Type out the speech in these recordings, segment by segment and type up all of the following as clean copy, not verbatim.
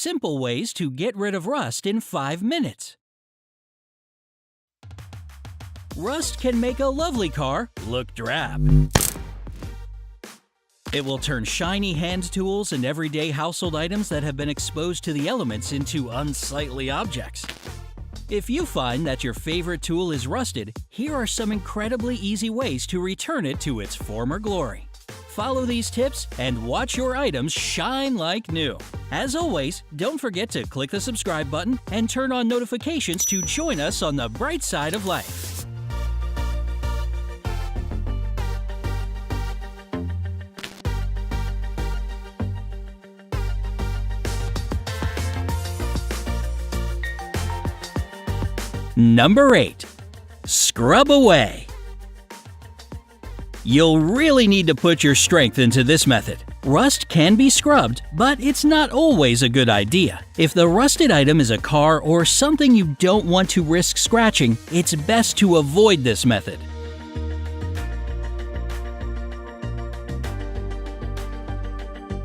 simple ways to get rid of rust in 5 minutes. Rust can make a lovely car look drab. It will turn shiny hand tools and everyday household items that have been exposed to the elements into unsightly objects. If you find that your favorite tool is rusted, here are some incredibly easy ways to return it to its former glory. Follow these tips and watch your items shine like new. As always, don't forget to click the subscribe button and turn on notifications to join us on the bright side of life. Number 8. Scrub away. You'll really need to put your strength into this method. Rust can be scrubbed, but it's not always a good idea. If the rusted item is a car or something you don't want to risk scratching, it's best to avoid this method.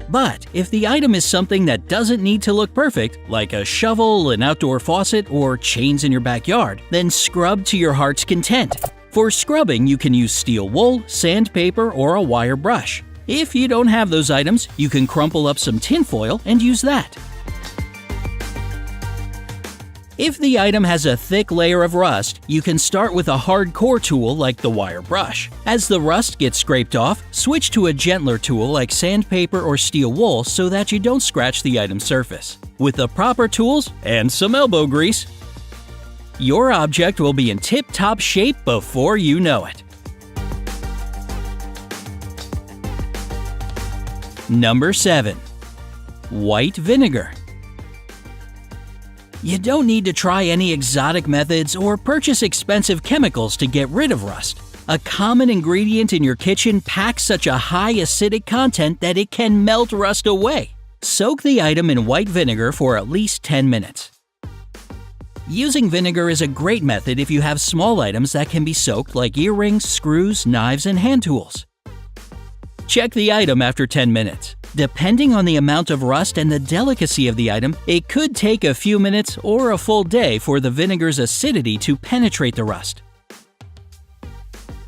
But if the item is something that doesn't need to look perfect, like a shovel, an outdoor faucet, or chains in your backyard, then scrub to your heart's content. For scrubbing, you can use steel wool, sandpaper, or a wire brush. If you don't have those items, you can crumple up some tinfoil and use that. If the item has a thick layer of rust, you can start with a hardcore tool like the wire brush. As the rust gets scraped off, switch to a gentler tool like sandpaper or steel wool so that you don't scratch the item's surface. With the proper tools and some elbow grease, your object will be in tip-top shape before you know it. Number 7. White vinegar. You don't need to try any exotic methods or purchase expensive chemicals to get rid of rust. A common ingredient in your kitchen packs such a high acidic content that it can melt rust away. Soak the item in white vinegar for at least 10 minutes. Using vinegar is a great method if you have small items that can be soaked like earrings, screws, knives, and hand tools. Check the item after 10 minutes. Depending on the amount of rust and the delicacy of the item, it could take a few minutes or a full day for the vinegar's acidity to penetrate the rust.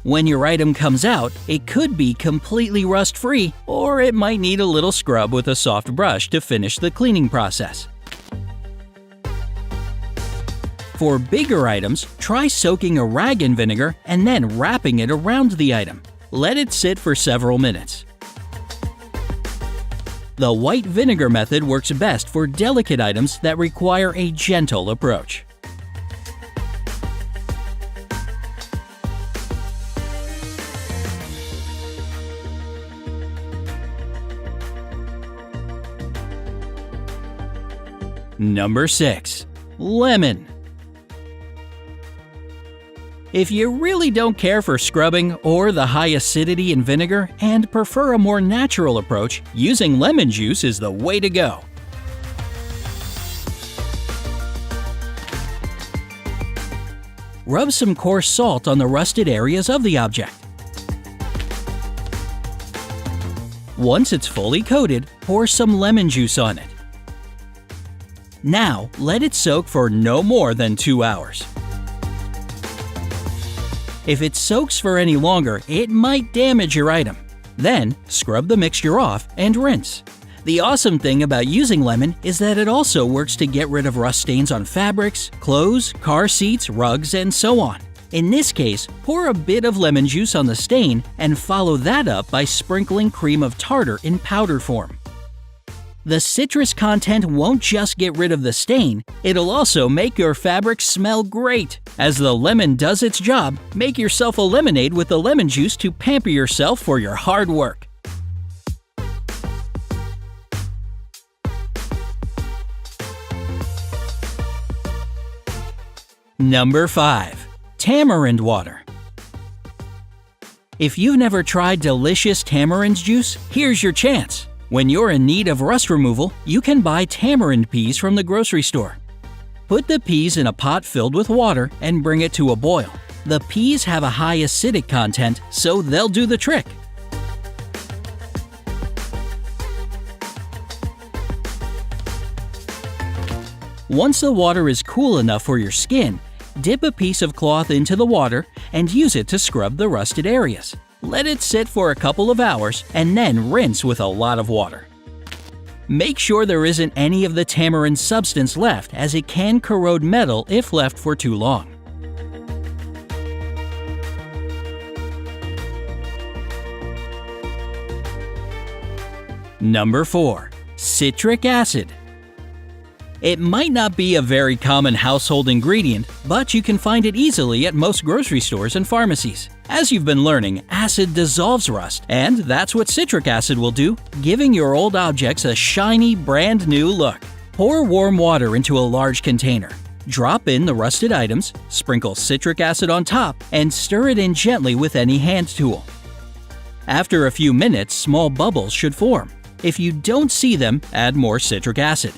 When your item comes out, it could be completely rust-free, or it might need a little scrub with a soft brush to finish the cleaning process. For bigger items, try soaking a rag in vinegar and then wrapping it around the item. Let it sit for several minutes. The white vinegar method works best for delicate items that require a gentle approach. Number 6. Lemon. If you really don't care for scrubbing or the high acidity in vinegar and prefer a more natural approach, using lemon juice is the way to go. Rub some coarse salt on the rusted areas of the object. Once it's fully coated, pour some lemon juice on it. Now, let it soak for no more than 2 hours. If it soaks for any longer, it might damage your item. Then, scrub the mixture off and rinse. The awesome thing about using lemon is that it also works to get rid of rust stains on fabrics, clothes, car seats, rugs, and so on. In this case, pour a bit of lemon juice on the stain and follow that up by sprinkling cream of tartar in powder form. The citrus content won't just get rid of the stain, it'll also make your fabric smell great. As the lemon does its job, make yourself a lemonade with the lemon juice to pamper yourself for your hard work. Number 5. Tamarind water. If you've never tried delicious tamarind juice, here's your chance. When you're in need of rust removal, you can buy tamarind peas from the grocery store. Put the peas in a pot filled with water and bring it to a boil. The peas have a high acidic content, so they'll do the trick. Once the water is cool enough for your skin, dip a piece of cloth into the water and use it to scrub the rusted areas. Let it sit for a couple of hours and then rinse with a lot of water. Make sure there isn't any of the tamarind substance left, as it can corrode metal if left for too long. Number 4. Citric acid. It might not be a very common household ingredient, but you can find it easily at most grocery stores and pharmacies. As you've been learning, acid dissolves rust, and that's what citric acid will do, giving your old objects a shiny, brand new look. Pour warm water into a large container. Drop in the rusted items, sprinkle citric acid on top, and stir it in gently with any hand tool. After a few minutes, small bubbles should form. If you don't see them, add more citric acid.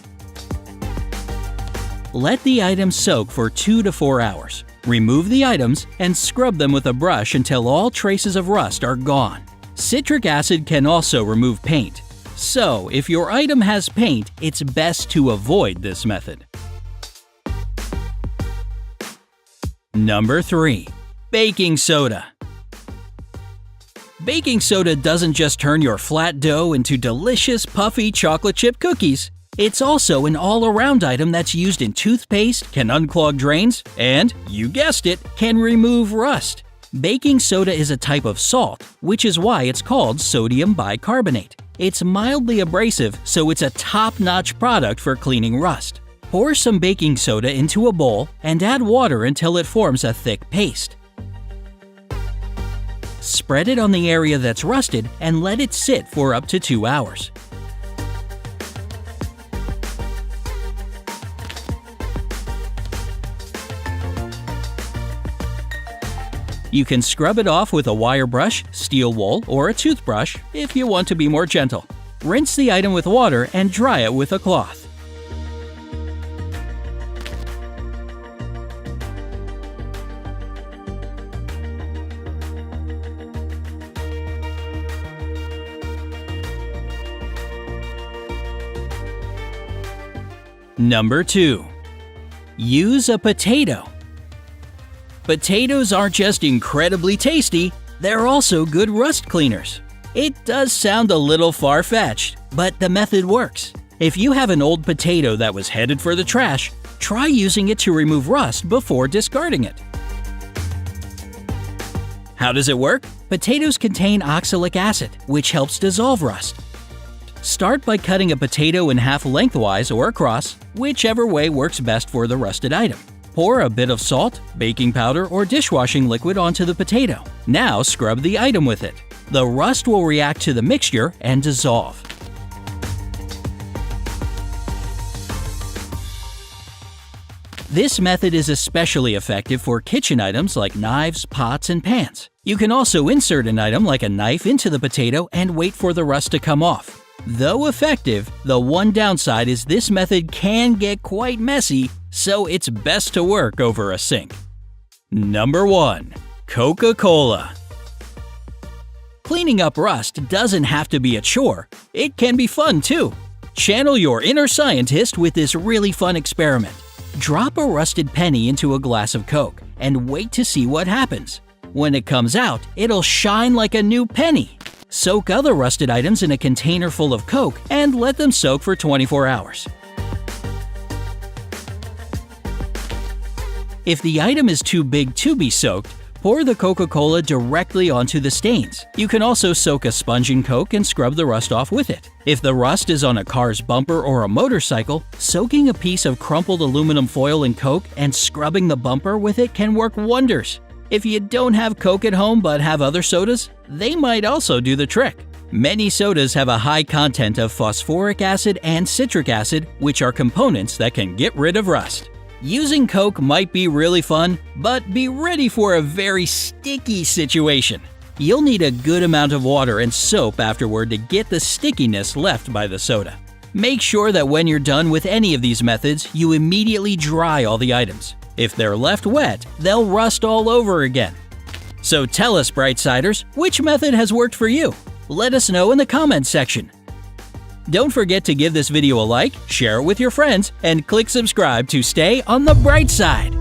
Let the items soak for 2 to 4 hours. Remove the items and scrub them with a brush until all traces of rust are gone. Citric acid can also remove paint. So, if your item has paint, it's best to avoid this method. Number 3. Baking soda. Baking soda doesn't just turn your flat dough into delicious, puffy chocolate chip cookies. It's also an all-around item that's used in toothpaste, can unclog drains, and, you guessed it, can remove rust. Baking soda is a type of salt, which is why it's called sodium bicarbonate. It's mildly abrasive, so it's a top-notch product for cleaning rust. Pour some baking soda into a bowl and add water until it forms a thick paste. Spread it on the area that's rusted and let it sit for up to 2 hours. You can scrub it off with a wire brush, steel wool, or a toothbrush if you want to be more gentle. Rinse the item with water and dry it with a cloth. Number 2. Use a potato. Potatoes aren't just incredibly tasty, they're also good rust cleaners. It does sound a little far-fetched, but the method works. If you have an old potato that was headed for the trash, try using it to remove rust before discarding it. How does it work? Potatoes contain oxalic acid, which helps dissolve rust. Start by cutting a potato in half lengthwise or across, whichever way works best for the rusted item. Pour a bit of salt, baking powder, or dishwashing liquid onto the potato. Now scrub the item with it. The rust will react to the mixture and dissolve. This method is especially effective for kitchen items like knives, pots, and pans. You can also insert an item like a knife into the potato and wait for the rust to come off. Though effective, the one downside is this method can get quite messy, so it's best to work over a sink. Number 1. Coca-Cola. Cleaning up rust doesn't have to be a chore. It can be fun too. Channel your inner scientist with this really fun experiment. Drop a rusted penny into a glass of Coke and wait to see what happens. When it comes out, it'll shine like a new penny. Soak other rusted items in a container full of Coke and let them soak for 24 hours. If the item is too big to be soaked, pour the Coca-Cola directly onto the stains. You can also soak a sponge in Coke and scrub the rust off with it. If the rust is on a car's bumper or a motorcycle, soaking a piece of crumpled aluminum foil in Coke and scrubbing the bumper with it can work wonders. If you don't have Coke at home but have other sodas, they might also do the trick. Many sodas have a high content of phosphoric acid and citric acid, which are components that can get rid of rust. Using Coke might be really fun, but be ready for a very sticky situation. You'll need a good amount of water and soap afterward to get the stickiness left by the soda. Make sure that when you're done with any of these methods, you immediately dry all the items. If they're left wet, they'll rust all over again. So tell us, Brightsiders, which method has worked for you? Let us know in the comments section. Don't forget to give this video a like, share it with your friends, and click subscribe to stay on the bright side.